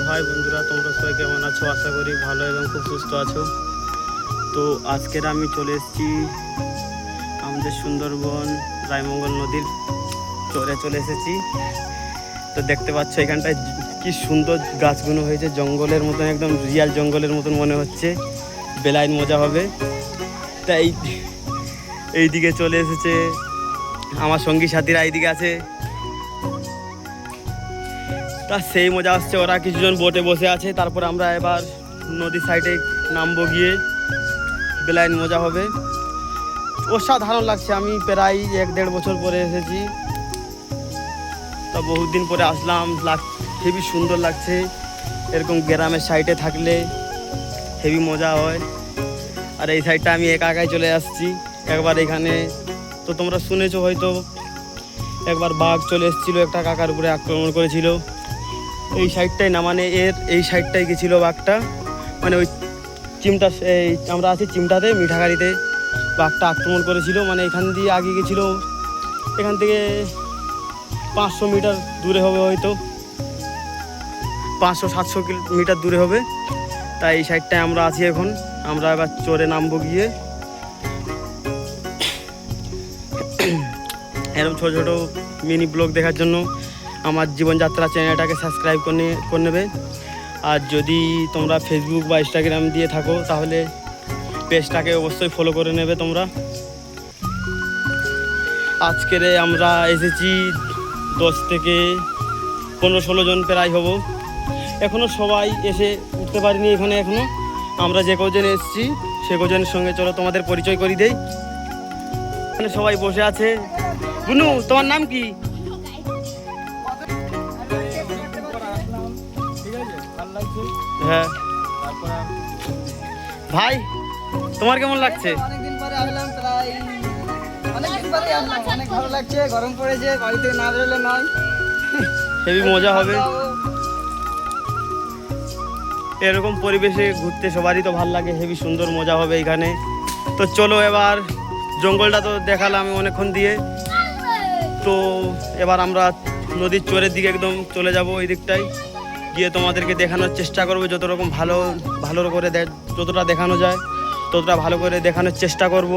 High বন্ধুরা, তোমরা সবাই কেমন আছো? আশা করি ভালো এবং খুব সুস্থ আছো। তো আজকের আমি চলে এসেছি আমাদের সুন্দরবন রায়মঙ্গল নদীর চরে চলে এসেছি। তো দেখতে পাচ্ছ এখানটায় কি সুন্দর গাছগুলো হয়েছে, জঙ্গলের মতন, একদম রিয়াল জঙ্গলের মতন মনে হচ্ছে। বেলাইন মজা হবে। তাই এইদিকে চলে এসেছে আমার সঙ্গী সাথীরা, এইদিকে আছে। তা সেই মজা আসছে, ওরা কিছুজন বোটে বসে আছে। তারপর আমরা এবার নদীর সাইডে নামবো, গিয়ে বেলাইন মজা হবে। অসাধারণ লাগছে। আমি প্রায় 1-1.5 বছর পরে এসেছি, তা বহুত দিন পরে আসলাম। হেবি সুন্দর লাগছে। এরকম গ্রামের সাইডে থাকলে হেবি মজা হয়। আর এই সাইডটা আমি একা একাই চলে আসছি একবার। এখানে তো তোমরা শুনেছো হয়তো, একবার বাঘ চলে এসেছিলো, একটা কাকার উপরে আক্রমণ করেছিল। এই সাইডটাই না, মানে এই সাইডটাই গেছিলো বাঘটা, মানে ওই চিমটা, এই আমরা আছি চিমটাতে, মিঠাগাড়িতে বাঘটা আক্রমণ করেছিল। মানে এখান দিয়ে আগে গেছিলো, এখান থেকে 500 মিটার দূরে হবে, হয়তো 500-700 মিটার দূরে হবে। তাই এই সাইডটায় আমরা আছি এখন। আমরা এবার চরে নামবো গিয়ে। এরকম ছোটো ছোটো মিনি ব্লগ দেখার জন্য আমার জীবনযাত্রা চ্যানেলটাকে সাবস্ক্রাইব করে নেবে। আর যদি তোমরা ফেসবুক বা ইনস্টাগ্রাম দিয়ে থাকো তাহলে পেজটাকে অবশ্যই ফলো করে নেবে তোমরা। আজকের আমরা এসেছি 10 থেকে 15-16 জন প্রায় হব। এখনও সবাই এসে উঠতে পারিনি এখানে এখনও। আমরা যে কজন এসেছি সে কজনের সঙ্গে চলো তোমাদের পরিচয় করে দেই। এখানে সবাই বসে আছে। বুনু, তোমার নাম কি? হ্যাঁ ভাই, তোমার কেমন লাগছে? অনেকদিন পরে আসলাম, প্রায় অনেকদিন পরে আসলাম। অনেক ভালো লাগছে। গরম পড়েছে, বাড়ি থেকে না বেরোলে নয়। হেবি মজা হবে। এরকম পরিবেশে ঘুরতে সবারই তো ভালো লাগে। হেবি সুন্দর মজা হবে এখানে। তো চলো এবার, জঙ্গলটা তো দেখালাম আমি অনেকক্ষণ দিয়ে। তো এবার আমরা নদীর চরের দিকে একদম চলে যাব। ওই দিকটায় গিয়ে তোমাদেরকে দেখানোর চেষ্টা করবো, যত রকম ভালো করে যতটা দেখানো যায় ততটা ভালো করে দেখানোর চেষ্টা করব।